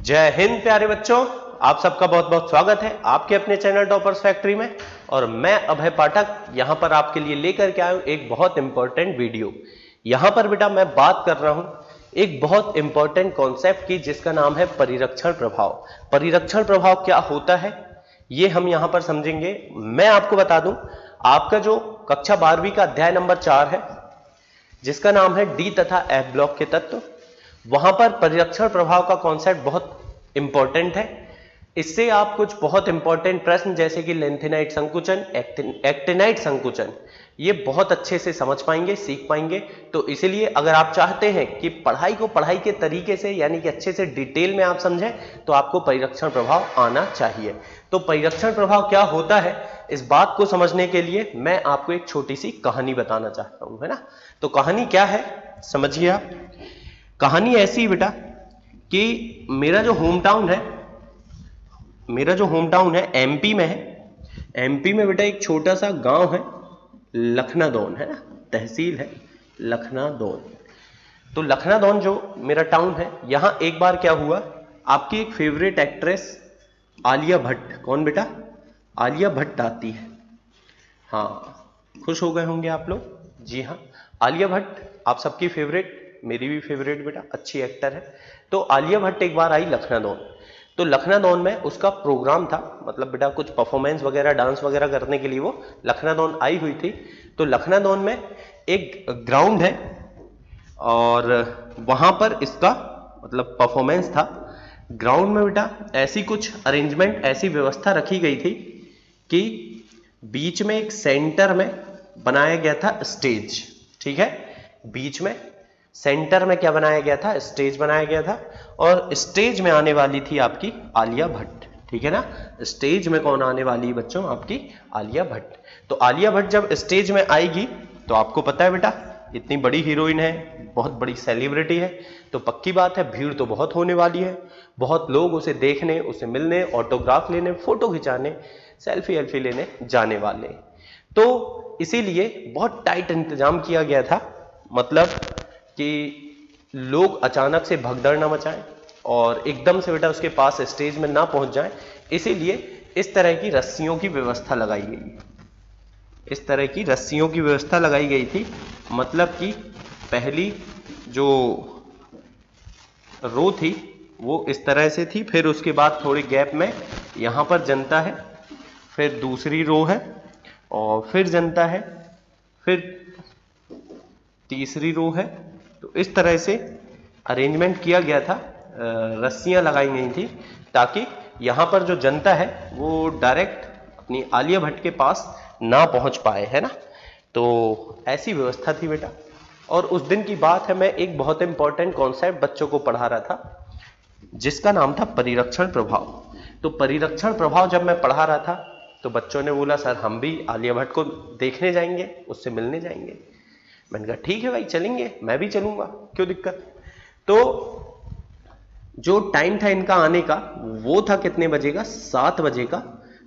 जय हिंद प्यारे बच्चों, आप सबका बहुत बहुत स्वागत है आपके अपने चैनल टॉपर्स फैक्ट्री में। और मैं अभय पाठक यहां पर आपके लिए लेकर के आया हूं एक बहुत इंपॉर्टेंट वीडियो। यहां पर बेटा मैं बात कर रहा हूं एक बहुत इंपॉर्टेंट कॉन्सेप्ट की, जिसका नाम है परिरक्षण प्रभाव। परिरक्षण प्रभाव क्या होता है ये हम यहां पर समझेंगे। मैं आपको बता दूं, आपका जो कक्षा 12वीं का अध्याय नंबर 4 है, जिसका नाम है डी तथा एफ ब्लॉक के तत्व, वहां पर परिरक्षण प्रभाव का कॉन्सेप्ट बहुत इंपॉर्टेंट है। इससे आप कुछ बहुत इंपॉर्टेंट प्रश्न जैसे कि लेंथेनाइट संकुचन, एक्टिनाइट संकुचन, ये बहुत अच्छे से समझ पाएंगे, सीख पाएंगे। तो इसलिए अगर आप चाहते हैं कि पढ़ाई को पढ़ाई के तरीके से यानी कि अच्छे से डिटेल में आप समझें, तो आपको परिरक्षण प्रभाव आना चाहिए। तो परिरक्षण प्रभाव क्या होता है, इस बात को समझने के लिए मैं आपको एक छोटी सी कहानी बताना चाहता हूं, है ना। तो कहानी क्या है समझिए आप। कहानी ऐसी बेटा कि मेरा जो होम टाउन है एमपी में है। एमपी में बेटा एक छोटा सा गांव है लखनादौन, है ना, तहसील है लखनादौन। तो लखनादौन जो मेरा टाउन है, यहां एक बार क्या हुआ, आपकी एक फेवरेट एक्ट्रेस आलिया भट्ट, कौन बेटा, आलिया भट्ट आती है। हाँ, खुश हो गए होंगे आप लोग। जी हाँ, आलिया भट्ट आप सबकी फेवरेट, मेरी भी फेवरेट बेटा, अच्छी एक्टर है। तो आलिया भट्ट एक बार आई लखनादौन। तो लखनादौन में उसका प्रोग्राम था, मतलब बेटा कुछ परफॉर्मेंस वगैरह, डांस वगैरह करने के लिए वो लखनादौन आई हुई थी। तो लखनादौन में एक ग्राउंड है और वहां पर इसका मतलब परफॉर्मेंस था। ग्राउंड में बेटा ऐसी कुछ अरेंजमेंट, ऐसी व्यवस्था रखी गई थी कि बीच में एक सेंटर में बनाया गया था स्टेज। ठीक है, बीच में सेंटर में क्या बनाया गया था, स्टेज बनाया गया था। और स्टेज में आने वाली थी आपकी आलिया भट्ट। ठीक है ना, स्टेज में कौन आने वाली है बच्चों, आपकी आलिया भट्ट। तो आलिया भट्ट जब स्टेज में आएगी तो आपको पता है बेटा, इतनी बड़ी हीरोइन है, बहुत बड़ी सेलिब्रिटी है, तो पक्की बात है भीड़ तो बहुत होने वाली है। बहुत लोग उसे देखने, उसे मिलने, ऑटोग्राफ लेने, फोटो खिंचाने, सेल्फी एल्फी लेने जाने वाले। तो इसीलिए बहुत टाइट इंतजाम किया गया था, मतलब कि लोग अचानक से भगदड़ ना मचाएं और एकदम से बेटा उसके पास स्टेज में ना पहुंच जाएं। इसीलिए इस तरह की रस्सियों की व्यवस्था लगाई गई, इस तरह की रस्सियों की व्यवस्था लगाई गई थी। मतलब कि पहली जो रो थी वो इस तरह से थी, फिर उसके बाद थोड़ी गैप में यहां पर जनता है, फिर दूसरी रो है और फिर जनता है, फिर तीसरी रो है। तो इस तरह से अरेंजमेंट किया गया था, रस्सियां लगाई गई थी ताकि यहां पर जो जनता है वो डायरेक्ट अपनी आलिया भट्ट के पास ना पहुंच पाए, है ना। तो ऐसी व्यवस्था थी बेटा। और उस दिन की बात है, मैं एक बहुत इंपॉर्टेंट कॉन्सेप्ट बच्चों को पढ़ा रहा था जिसका नाम था परिरक्षण प्रभाव। तो परिरक्षण प्रभाव जब मैं पढ़ा रहा था तो बच्चों ने बोला सर हम भी आलिया भट्ट को देखने जाएंगे, उससे मिलने जाएंगे। मैंने कहा ठीक है भाई चलेंगे, मैं भी चलूंगा, क्यों दिक्कत। तो जो टाइम था इनका आने का वो था कितने बजे का, 7 बजे का।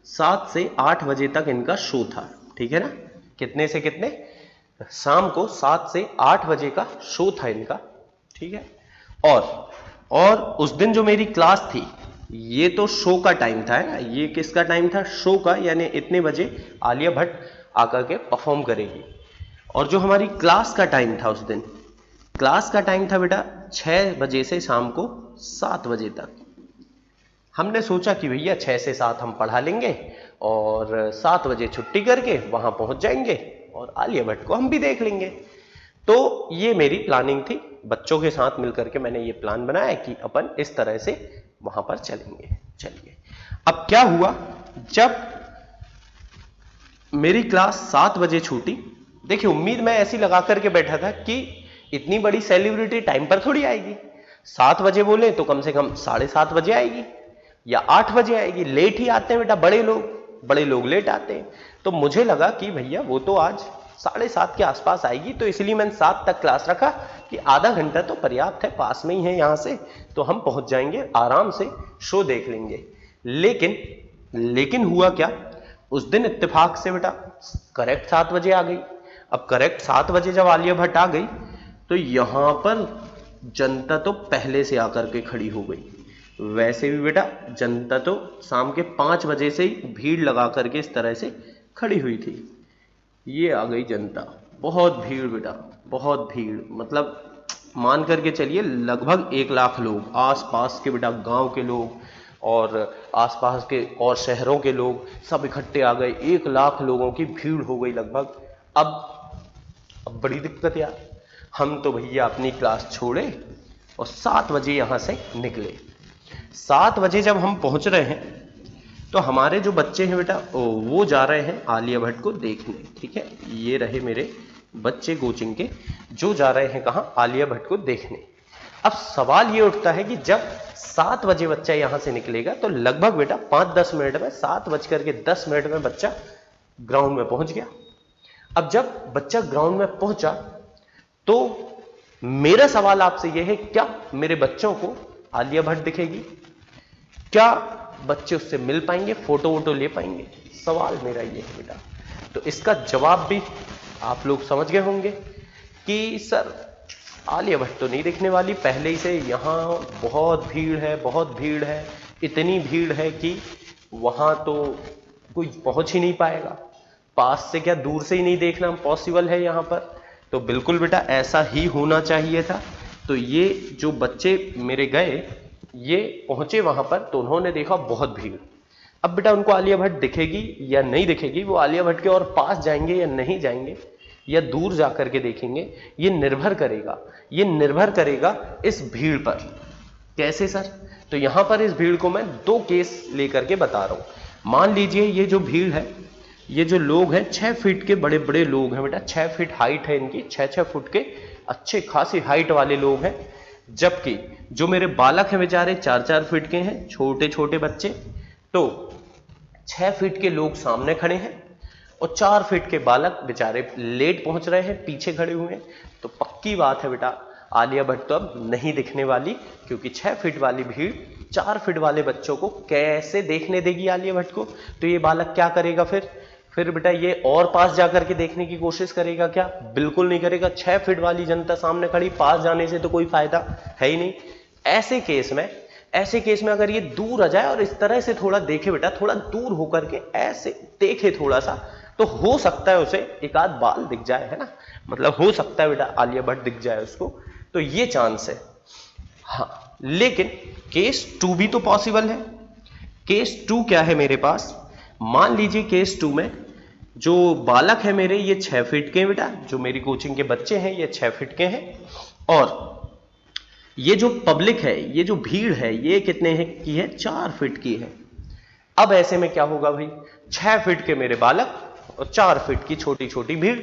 7 से 8 बजे तक इनका शो था। ठीक है ना, कितने से कितने, शाम को 7 से 8 बजे का शो था इनका। ठीक है, और उस दिन जो मेरी क्लास थी, ये तो शो का टाइम था, है ना, ये किसका टाइम था, शो का, यानी इतने बजे आलिया भट्ट आकर के परफॉर्म करेगी। और जो हमारी क्लास का टाइम था उस दिन, क्लास का टाइम था बेटा 6 बजे से शाम को 7 बजे तक। हमने सोचा कि भैया 6 से 7 हम पढ़ा लेंगे और 7 बजे छुट्टी करके वहां पहुंच जाएंगे और आलिया भट्ट को हम भी देख लेंगे। तो ये मेरी प्लानिंग थी, बच्चों के साथ मिलकर के मैंने ये प्लान बनाया कि अपन इस तरह से वहां पर चलेंगे। चलिए, अब क्या हुआ, जब मेरी क्लास 7 बजे छूटी, देखिए उम्मीद मैं ऐसी लगा करके बैठा था कि इतनी बड़ी सेलिब्रिटी टाइम पर थोड़ी आएगी। 7 बजे बोले तो कम से कम 7:30 बजे आएगी या 8 बजे आएगी। लेट ही आते हैं बेटा बड़े लोग लेट आते हैं। तो मुझे लगा कि भैया वो तो आज 7:30 के आसपास आएगी, तो इसलिए मैंने 7 तक क्लास रखा कि आधा घंटा तो पर्याप्त है, पास में ही है यहां से, तो हम पहुंच जाएंगे, आराम से शो देख लेंगे। लेकिन हुआ क्या, उस दिन इत्तेफाक से बेटा करेक्ट 7 बजे आ गई। अब करेक्ट 7 बजे जब आलिया भट्ट आ गई तो यहां पर जनता तो पहले से आकर के खड़ी हो गई। वैसे भी बेटा जनता तो शाम के 5 बजे से ही भीड़ लगा करके इस तरह से खड़ी हुई थी। ये आ गई जनता, बहुत भीड़ बेटा, बहुत भीड़, मतलब मान करके चलिए लगभग 1 लाख लोग, आसपास के बेटा गांव के लोग और आसपास के और शहरों के लोग सब इकट्ठे आ गए। 1 लाख लोगों की भीड़ हो गई लगभग। अब बड़ी दिक्कत यार, हम तो भैया अपनी क्लास छोड़े और 7 बजे यहां से निकले। 7 बजे जब हम पहुंच रहे हैं तो हमारे जो बच्चे हैं बेटा वो जा रहे हैं आलिया भट्ट को देखने। ठीक है, ये रहे मेरे बच्चे कोचिंग के जो जा रहे हैं कहां, आलिया भट्ट को देखने। अब सवाल ये उठता है कि जब 7 बजे बच्चा यहां से निकलेगा तो लगभग बेटा 5-10 मिनट में, 7:10 में बच्चा ग्राउंड में पहुंच गया। अब जब बच्चा ग्राउंड में पहुंचा तो मेरा सवाल आपसे यह है, क्या मेरे बच्चों को आलिया भट्ट दिखेगी? क्या बच्चे उससे मिल पाएंगे, फोटो वोटो ले पाएंगे? सवाल मेरा ये है बेटा। तो इसका जवाब भी आप लोग समझ गए होंगे कि सर आलिया भट्ट तो नहीं दिखने वाली, पहले ही से यहां बहुत भीड़ है, बहुत भीड़ है, इतनी भीड़ है कि वहां तो कोई पहुंच ही नहीं पाएगा, पास से क्या दूर से ही नहीं देखना पॉसिबल है यहां पर। तो बिल्कुल बेटा ऐसा ही होना चाहिए था। तो ये जो बच्चे मेरे गए, ये पहुंचे वहां पर तो उन्होंने देखा बहुत भीड़। अब बेटा उनको आलिया भट्ट दिखेगी या नहीं दिखेगी, वो आलिया भट्ट के और पास जाएंगे या नहीं जाएंगे या दूर जाकर के देखेंगे, ये निर्भर करेगा इस भीड़ पर। कैसे सर? तो यहां पर इस भीड़ को मैं 2 केस लेकर के बता रहा हूं। मान लीजिए ये जो भीड़ है, ये जो लोग हैं 6 फीट के बड़े बड़े लोग हैं बेटा, 6 फीट हाइट है इनकी, 6-6 फुट के अच्छे खासी हाइट वाले लोग हैं। जबकि जो मेरे बालक हैं बेचारे 4-4 फीट के हैं, छोटे छोटे बच्चे। तो 6 फीट के लोग सामने खड़े हैं और 4 फीट के बालक बेचारे लेट पहुंच रहे हैं, पीछे खड़े हुए हैं। तो पक्की बात है बेटा आलिया भट्ट तो अब नहीं दिखने वाली, क्योंकि 6 फीट वाली भीड़ 4 फीट वाले बच्चों को कैसे देखने देगी आलिया भट्ट को? तो ये बालक क्या करेगा फिर बेटा ये और पास जाकर के देखने की कोशिश करेगा क्या? बिल्कुल नहीं करेगा। 6 फीट वाली जनता सामने खड़ी, पास जाने से तो कोई फायदा है ही नहीं। ऐसे केस में अगर ये दूर आ जाए और इस तरह से थोड़ा देखे बेटा, थोड़ा दूर होकर के ऐसे देखे थोड़ा सा, तो हो सकता है उसे एक आध बाल दिख जाए, है ना, मतलब हो सकता है बेटा आलिया भट्ट दिख जाए उसको, तो ये चांस है। हाँ, लेकिन केस 2 भी तो पॉसिबल है। केस 2 क्या है मेरे पास? मान लीजिए केस 2 में जो बालक है मेरे, ये 6 फीट के हैं बेटा, जो मेरी कोचिंग के बच्चे हैं ये 6 फीट के हैं, और ये जो पब्लिक है, ये जो भीड़ है, ये कितने की है? 4 फीट की है। अब ऐसे में क्या होगा भाई, 6 फीट के मेरे बालक और 4 फीट की छोटी छोटी भीड़,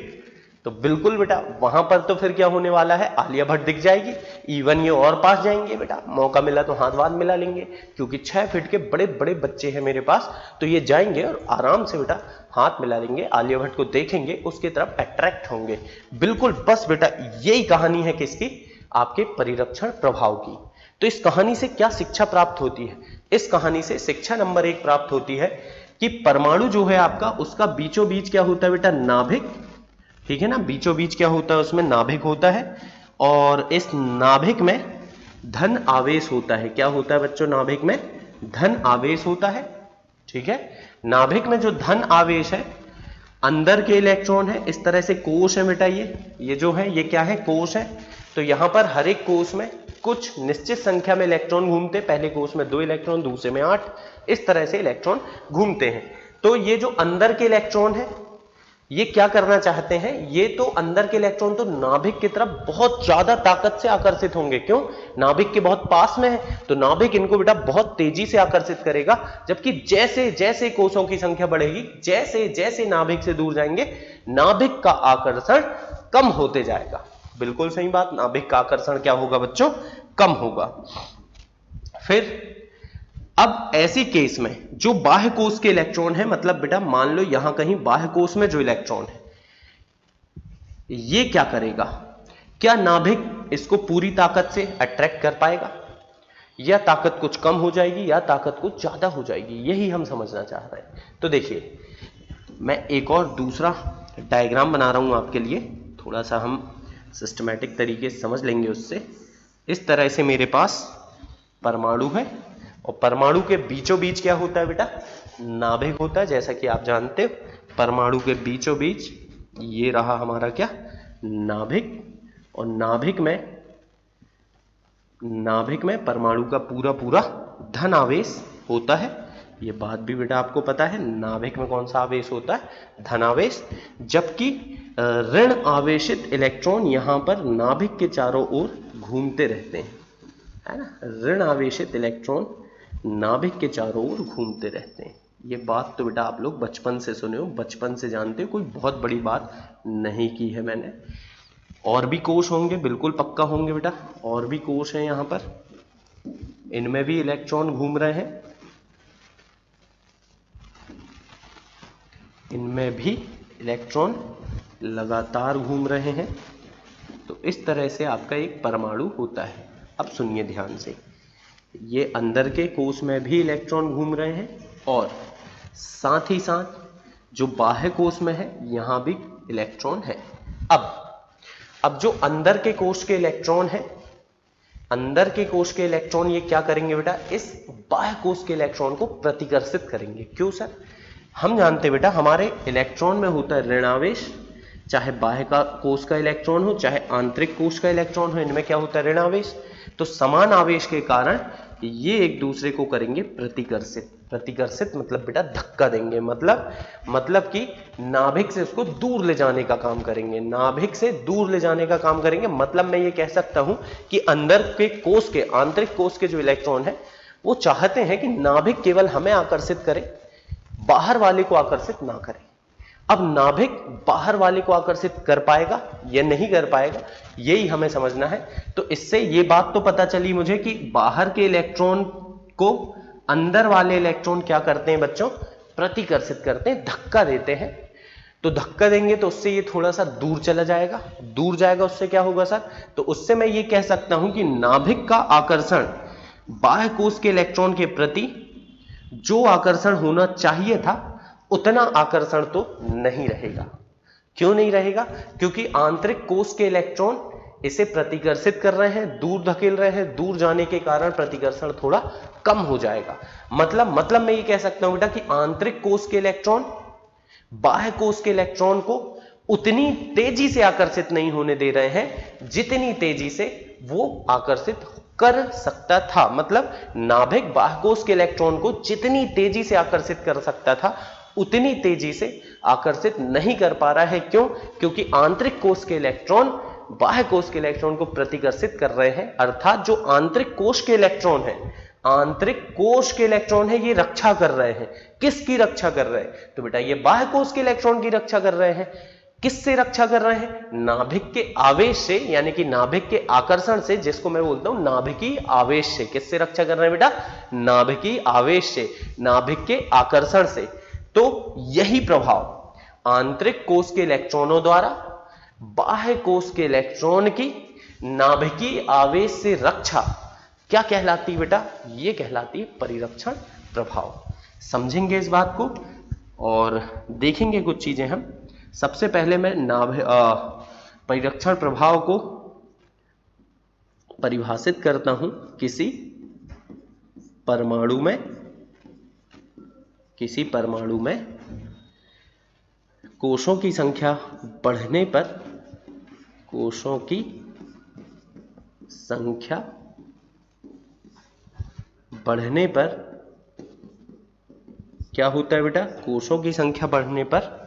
तो बिल्कुल बेटा वहां पर तो फिर क्या होने वाला है, आलिया भट्ट दिख जाएगी। इवन ये और पास जाएंगे बेटा, मौका मिला तो हाथ वाथ मिला लेंगे, क्योंकि 6 फीट के बड़े बड़े बच्चे हैं मेरे पास, तो ये जाएंगे और आराम से बेटा हाथ मिला लेंगे, आलिया भट्ट को देखेंगे, उसकी तरफ अट्रैक्ट होंगे। बिल्कुल, बस बेटा यही कहानी है किसकी? आपके परिरक्षण प्रभाव की। तो इस कहानी से क्या शिक्षा प्राप्त होती है? इस कहानी से शिक्षा नंबर 1 प्राप्त होती है कि परमाणु जो है आपका, उसका बीचों बीच क्या होता है बेटा? नाभिक। ठीक है ना, बीचों बीच क्या होता है? उसमें नाभिक होता है, और इस नाभिक में धन आवेश होता है। क्या होता है बच्चों? नाभिक में धन आवेश होता है। ठीक है, नाभिक में जो धन आवेश है, अंदर के इलेक्ट्रॉन है, इस तरह से कोश है बेटा, ये जो है ये क्या है? कोश है। तो यहां पर हर एक कोश में कुछ निश्चित संख्या में इलेक्ट्रॉन घूमते, पहले कोश में 2 इलेक्ट्रॉन, दूसरे में 8, इस तरह से इलेक्ट्रॉन घूमते हैं। तो ये जो अंदर के इलेक्ट्रॉन है, ये क्या करना चाहते हैं? ये तो अंदर के इलेक्ट्रॉन तो नाभिक की तरफ बहुत ज्यादा ताकत से आकर्षित होंगे। क्यों? नाभिक के बहुत पास में है, तो नाभिक इनको बेटा बहुत तेजी से आकर्षित करेगा। जबकि जैसे जैसे कोषों की संख्या बढ़ेगी, जैसे जैसे नाभिक से दूर जाएंगे, नाभिक का आकर्षण कम होते जाएगा। बिल्कुल सही बात, नाभिक का आकर्षण क्या होगा बच्चों? कम होगा। फिर अब ऐसी केस में जो बाह्य कोश के इलेक्ट्रॉन है, मतलब बेटा मान लो यहां कहीं बाह्य कोश में जो इलेक्ट्रॉन है, ये क्या करेगा? क्या नाभिक इसको पूरी ताकत से अट्रैक्ट कर पाएगा, या ताकत कुछ कम हो जाएगी, या ताकत कुछ ज्यादा हो जाएगी? यही हम समझना चाह रहे हैं। तो देखिए, मैं एक और दूसरा डायग्राम बना रहा हूं आपके लिए, थोड़ा सा हम सिस्टमैटिक तरीके से समझ लेंगे उससे। इस तरह से मेरे पास परमाणु है और परमाणु के बीचों बीच क्या होता है बेटा? नाभिक होता है, जैसा कि आप जानते हो। परमाणु के बीचों बीच ये रहा हमारा क्या? नाभिक। और नाभिक में परमाणु का पूरा पूरा धन आवेश होता है। ये बात भी बेटा आपको पता है, नाभिक में कौन सा आवेश होता है? धनावेश। जबकि ऋण आवेशित इलेक्ट्रॉन यहां पर नाभिक के चारों ओर घूमते रहते हैं, है ना? ऋण आवेशित इलेक्ट्रॉन नाभिक के चारों ओर घूमते रहते हैं। ये बात तो बेटा आप लोग बचपन से सुने हो, बचपन से जानते हो, कोई बहुत बड़ी बात नहीं की है मैंने। और भी कोश होंगे, बिल्कुल पक्का होंगे बेटा, और भी कोश हैं यहां पर, इनमें भी इलेक्ट्रॉन घूम रहे हैं, इनमें भी इलेक्ट्रॉन लगातार घूम रहे हैं। तो इस तरह से आपका एक परमाणु होता है। अब सुनिए ध्यान से, ये अंदर के कोश में भी इलेक्ट्रॉन घूम रहे हैं और साथ ही साथ जो बाह्य कोश में है यहां भी इलेक्ट्रॉन है। अब जो अंदर के कोश के इलेक्ट्रॉन है, अंदर के कोश के इलेक्ट्रॉन ये क्या करेंगे बेटा? इस बाह्य कोश के इलेक्ट्रॉन को प्रतिकर्षित करेंगे। क्यों सर? हम जानते हैं बेटा हमारे इलेक्ट्रॉन में होता है ऋणावेश, चाहे बाह्य का कोश का इलेक्ट्रॉन हो चाहे आंतरिक कोश का इलेक्ट्रॉन हो, इनमें क्या होता है? ऋणावेश। तो समान आवेश के कारण ये एक दूसरे को करेंगे प्रतिकर्षित। प्रतिकर्षित मतलब बेटा धक्का देंगे, मतलब कि नाभिक से उसको दूर ले जाने का काम करेंगे, नाभिक से दूर ले जाने का काम करेंगे। मतलब मैं ये कह सकता हूं कि अंदर के कोश के, आंतरिक कोश के जो इलेक्ट्रॉन है वो चाहते हैं कि नाभिक केवल हमें आकर्षित करे, बाहर वाले को आकर्षित ना करे। अब नाभिक बाहर वाले को आकर्षित कर पाएगा या नहीं कर पाएगा, यही हमें समझना है। तो इससे ये बात तो पता चली मुझे कि बाहर के इलेक्ट्रॉन को अंदर वाले इलेक्ट्रॉन क्या करते हैं बच्चों? प्रतिकर्षित करते हैं, धक्का देते हैं। तो धक्का देंगे तो उससे ये थोड़ा सा दूर चला जाएगा, दूर जाएगा, उससे क्या होगा सर? तो उससे मैं ये कह सकता हूं कि नाभिक का आकर्षण बाह्य कोश के इलेक्ट्रॉन के प्रति जो आकर्षण होना चाहिए था उतना आकर्षण तो नहीं रहेगा। क्यों नहीं रहेगा? क्योंकि आंतरिक कोश के इलेक्ट्रॉन इसे प्रतिकर्षित कर रहे हैं, दूर धकेल रहे हैं, दूर जाने के कारण प्रतिकर्षण थोड़ा कम हो जाएगा। मतलब मैं ये कह सकता हूं बेटा कि आंतरिक कोश के इलेक्ट्रॉन बाह्य कोश के इलेक्ट्रॉन को उतनी तेजी से आकर्षित नहीं होने दे रहे हैं जितनी तेजी से वो आकर्षित कर सकता था। मतलब नाभिक बाह्य कोश के इलेक्ट्रॉन को जितनी तेजी से आकर्षित कर सकता था उतनी तेजी से आकर्षित नहीं कर पा रहा है। क्यों? क्योंकि आंतरिक कोश के इलेक्ट्रॉन बाह्य कोश के इलेक्ट्रॉन को प्रतिकर्षित कर रहे हैं। अर्थात जो आंतरिक कोश के इलेक्ट्रॉन है, आंतरिक कोश के इलेक्ट्रॉन है, ये रक्षा कर रहे हैं। किसकी रक्षा कर रहे हैं? तो बेटा ये बाह्य कोश के इलेक्ट्रॉन की रक्षा कर रहे हैं। किससे रक्षा कर रहे हैं? नाभिक के आवेश से, यानी कि नाभिक के आकर्षण से, जिसको मैं बोलता हूं नाभिकीय आवेश से। किससे रक्षा कर रहे हैं बेटा? नाभिकीय आवेश से, नाभिक के आकर्षण से। तो यही प्रभाव आंतरिक कोश के इलेक्ट्रॉनों द्वारा बाह्य कोश के इलेक्ट्रॉन की नाभिकीय आवेश से रक्षा क्या कहलाती है बेटा? ये कहलाती है परिरक्षण प्रभाव। समझेंगे इस बात को और देखेंगे कुछ चीजें हम। सबसे पहले मैं परिरक्षण प्रभाव को परिभाषित करता हूं किसी परमाणु में कोशों की संख्या बढ़ने पर, कोशों की संख्या बढ़ने पर क्या होता है बेटा? कोशों की संख्या बढ़ने पर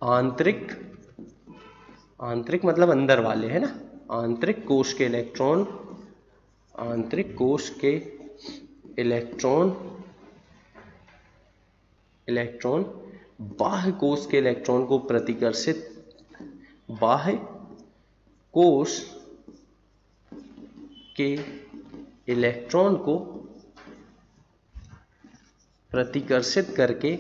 आंतरिक मतलब अंदर वाले, है ना? आंतरिक कोश के इलेक्ट्रॉन, आंतरिक कोश के इलेक्ट्रॉन बाह्य कोश के इलेक्ट्रॉन को प्रतिकर्षित, बाह्य कोश के इलेक्ट्रॉन को प्रतिकर्षित करके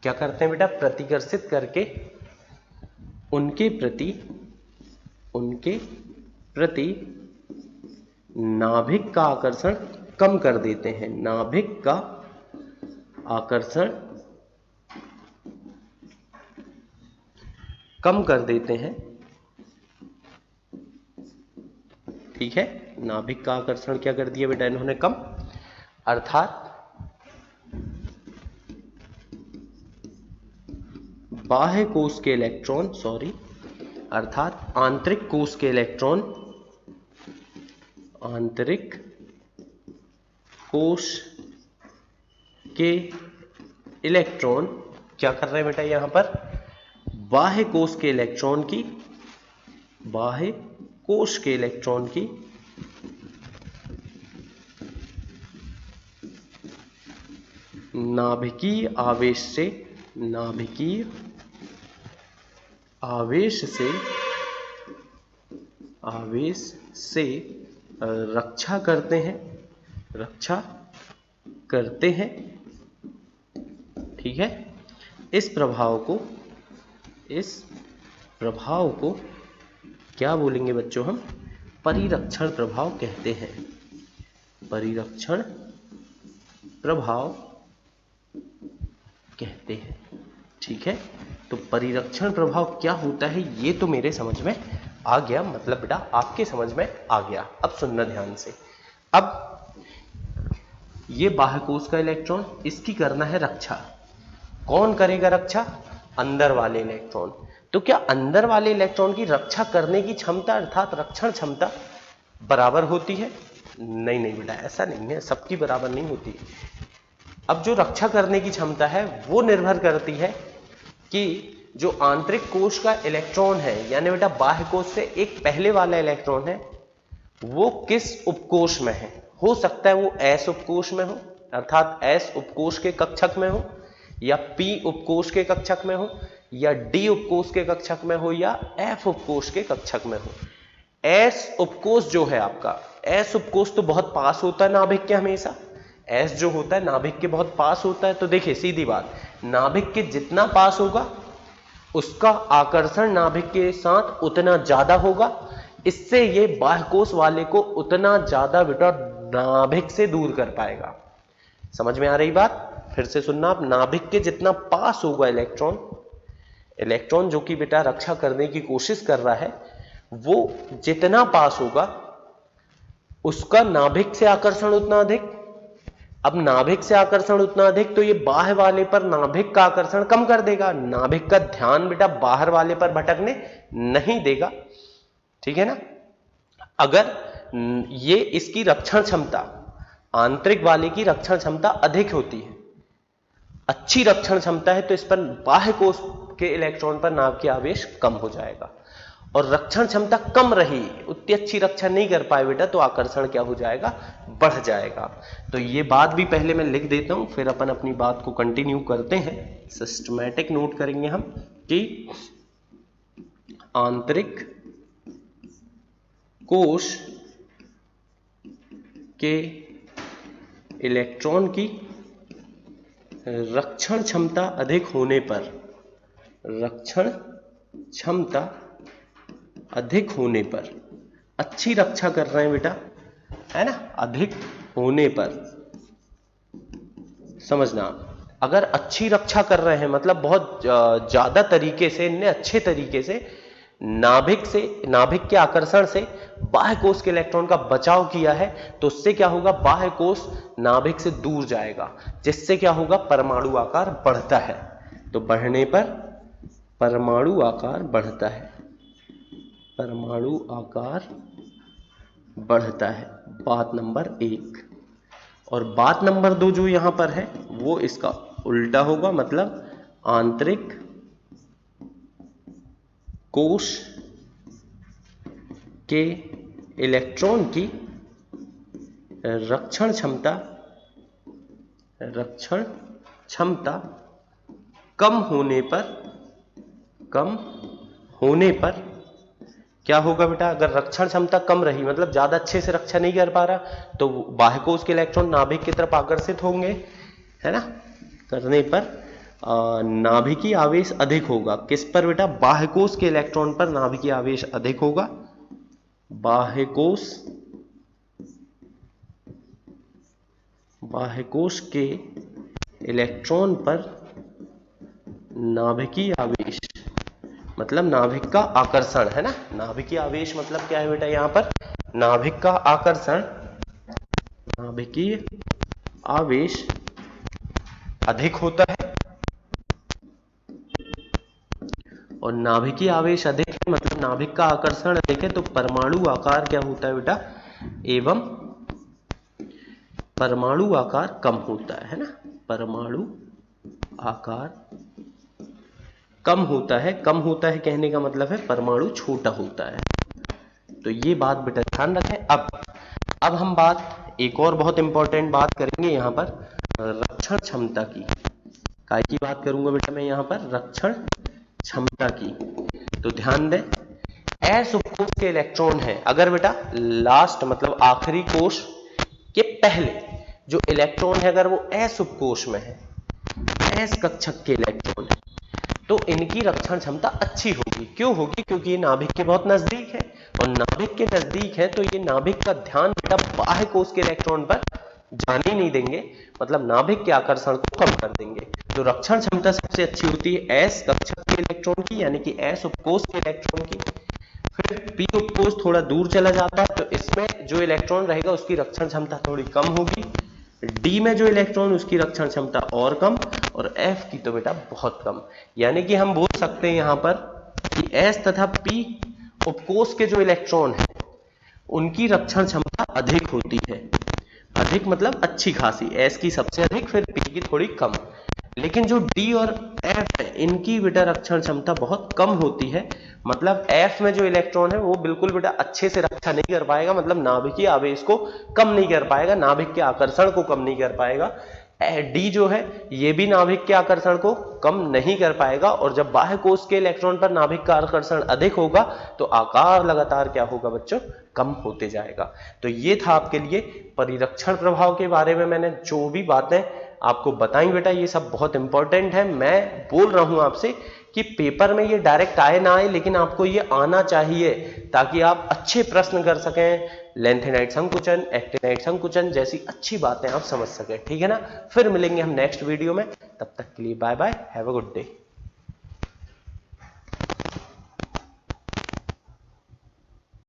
क्या करते हैं बेटा? प्रतिकर्षित करके उनके प्रति नाभिक का आकर्षण कम कर देते हैं। नाभिक का आकर्षण कम कर देते हैं, ठीक है। नाभिक का आकर्षण क्या कर दिया बेटा इन्होंने, कम, अर्थात बाह्य कोश के इलेक्ट्रॉन, अर्थात आंतरिक कोश के इलेक्ट्रॉन, आंतरिक कोश के इलेक्ट्रॉन क्या कर रहे हैं बेटा यहां पर, बाह्य कोश के इलेक्ट्रॉन की, बाह्य कोश के इलेक्ट्रॉन की नाभिकीय आवेश से, नाभिकीय आवेश से रक्षा करते हैं, रक्षा करते हैं, ठीक है। इस प्रभाव को क्या बोलेंगे बच्चों हम, परिरक्षण प्रभाव कहते हैं, परिरक्षण प्रभाव कहते हैं, ठीक है। तो परिरक्षण प्रभाव क्या होता है ये तो मेरे समझ में आ गया, मतलब बेटा आपके समझ में आ गया। अब सुनना ध्यान से, अब ये बाह्य कोश का इलेक्ट्रॉन, इसकी करना है रक्षा। कौन करेगा रक्षा, अंदर वाले इलेक्ट्रॉन। तो क्या अंदर वाले इलेक्ट्रॉन की रक्षा करने की क्षमता अर्थात रक्षण क्षमता बराबर होती है? नहीं बेटा, ऐसा नहीं है, सबकी बराबर नहीं होती। अब जो रक्षा करने की क्षमता है वो निर्भर करती है कि जो आंतरिक कोश का इलेक्ट्रॉन है, यानी बेटा बाह्य कोश से एक पहले वाला इलेक्ट्रॉन है, वो किस उपकोश में है। हो सकता है वो एस उपकोश में हो, अर्थात एस उपकोश के कक्षक में हो, या पी उपकोश के कक्षक में हो, या डी उपकोश के कक्षक में हो, या एफ उपकोश के कक्षक में हो। एस उपकोश जो है आपका, एस उपकोश तो बहुत पास होता है नाभिक के, हमेशा एस जो होता है नाभिक के बहुत पास होता है। तो देखिए सीधी बात, नाभिक के जितना पास होगा उसका आकर्षण नाभिक के साथ उतना ज्यादा होगा, इससे ये बाह्य कोश वाले को उतना ज्यादा बेटा नाभिक से दूर कर पाएगा। समझ में आ रही बात? फिर से सुनना आप, नाभिक के जितना पास होगा इलेक्ट्रॉन जो कि बेटा रक्षा करने की कोशिश कर रहा है, वो जितना पास होगा उसका नाभिक से आकर्षण उतना अधिक। अब नाभिक से आकर्षण उतना अधिक, तो ये बाह्य वाले पर नाभिक का आकर्षण कम कर देगा, नाभिक का ध्यान बेटा बाहर वाले पर भटकने नहीं देगा, ठीक है ना। अगर ये इसकी रक्षण क्षमता, आंतरिक वाले की रक्षण क्षमता अधिक होती है, अच्छी रक्षण क्षमता है, तो इस पर बाह्य कोश के इलेक्ट्रॉन पर नाभ की आवेश कम हो जाएगा। और रक्षण क्षमता कम रही, उतनी अच्छी रक्षा नहीं कर पाए बेटा, तो आकर्षण क्या हो जाएगा, बढ़ जाएगा। तो ये बात भी पहले मैं लिख देता हूं, फिर अपन अपनी बात को कंटिन्यू करते हैं। सिस्टमैटिक नोट करेंगे हम कि आंतरिक कोश के इलेक्ट्रॉन की रक्षण क्षमता अधिक होने पर, रक्षण क्षमता अधिक होने पर, अच्छी रक्षा कर रहे हैं बेटा, है ना, अधिक होने पर, समझना, अगर अच्छी रक्षा कर रहे हैं मतलब बहुत ज्यादा तरीके से, इनने अच्छे तरीके से नाभिक के आकर्षण से बाह्य कोश के इलेक्ट्रॉन का बचाव किया है, तो उससे क्या होगा, बाह्य कोश नाभिक से दूर जाएगा, जिससे क्या होगा, परमाणु आकार बढ़ता है। तो बढ़ने पर परमाणु आकार बढ़ता है, परमाणु आकार बढ़ता है, बात नंबर 1। और बात नंबर 2 जो यहां पर है वो इसका उल्टा होगा, मतलब आंतरिक कोश के इलेक्ट्रॉन की रक्षण क्षमता कम होने पर क्या होगा बेटा, अगर रक्षण क्षमता कम रही, मतलब ज्यादा अच्छे से रक्षा नहीं कर पा रहा, तो बाह्य कोश के इलेक्ट्रॉन नाभिक की तरफ आकर्षित होंगे, है ना, करने पर नाभिकीय आवेश अधिक होगा। किस पर बेटा, बाह्य कोश के इलेक्ट्रॉन पर नाभिकीय आवेश अधिक होगा, बाह्य कोश के इलेक्ट्रॉन पर नाभिकीय आवेश मतलब नाभिक का आकर्षण है ना, नाभिकीय आवेश मतलब क्या है बेटा, यहां पर नाभिक का आकर्षण, नाभिकीय आवेश अधिक होता है, और नाभिकीय आवेश अधिक है मतलब नाभिक का आकर्षण अधिक है, तो परमाणु आकार क्या होता है बेटा, एवं परमाणु आकार कम होता है ना, परमाणु आकार कम होता है, कम होता है कहने का मतलब है परमाणु छोटा होता है। तो ये बात बेटा ध्यान रखें। अब हम बात एक और बहुत इंपॉर्टेंट बात करेंगे यहां पर रक्षण क्षमता की, काय की बात करूंगा बेटा मैं यहां पर, रक्षण क्षमता की। तो ध्यान दें, एस उपकोष के इलेक्ट्रॉन है, अगर बेटा लास्ट मतलब आखिरी कोष के पहले जो इलेक्ट्रॉन है अगर वो एस उपकोष में है, एस कक्षक के इलेक्ट्रॉन है, तो इनकी रक्षण क्षमता अच्छी होगी। क्यों होगी, क्योंकि ये नाभिक के बहुत नजदीक है, और नाभिक के नजदीक है तो ये नाभिक का ध्यान बेटा बाह्य कोष के इलेक्ट्रॉन पर जाने ही नहीं देंगे, मतलब नाभिक के आकर्षण को कम कर देंगे। तो रक्षण क्षमता सबसे अच्छी होती है एस कक्षक के इलेक्ट्रॉन की, यानी कि एस उपकोष के इलेक्ट्रॉन की। फिर पी उपकोष थोड़ा दूर चला जाता है, तो इसमें जो इलेक्ट्रॉन रहेगा उसकी रक्षण क्षमता थोड़ी कम होगी। डी में जो इलेक्ट्रॉन उसकी रक्षण क्षमता और कम, और एफ की तो बेटा बहुत कम। यानी कि हम बोल सकते हैं यहां पर कि एस तथा पी उपकोष के जो इलेक्ट्रॉन है उनकी रक्षण क्षमता अधिक होती है, अधिक मतलब अच्छी खासी, एस की सबसे अधिक, फिर पी की थोड़ी कम। लेकिन जो डी और एफ है इनकी बेटा रक्षण क्षमता बहुत कम होती है, मतलब एफ में जो इलेक्ट्रॉन है वो बिल्कुल बेटा अच्छे से रक्षा नहीं कर पाएगा, मतलब नाभिकीय आवेश को कम नहीं कर पाएगा, नाभिक के आकर्षण को कम नहीं कर पाएगा। डी जो है ये भी नाभिक के आकर्षण को कम नहीं कर पाएगा, और जब बाह्य कोष के इलेक्ट्रॉन पर नाभिक का आकर्षण अधिक होगा तो आकार लगातार क्या होगा बच्चों, कम होते जाएगा। तो ये था आपके लिए परिरक्षण प्रभाव के बारे में मैंने जो भी बातें आपको बताई बेटा, ये सब बहुत इंपॉर्टेंट है। मैं बोल रहा हूं आपसे कि पेपर में ये डायरेक्ट आए ना आए, लेकिन आपको ये आना चाहिए ताकि आप अच्छे प्रश्न कर सकें, लेंथेनाइट संकुचन, एक्टिनाइट संकुचन जैसी अच्छी बातें आप समझ सकें। ठीक है ना, फिर मिलेंगे हम नेक्स्ट वीडियो में, तब तक के लिए bye bye, have a good day.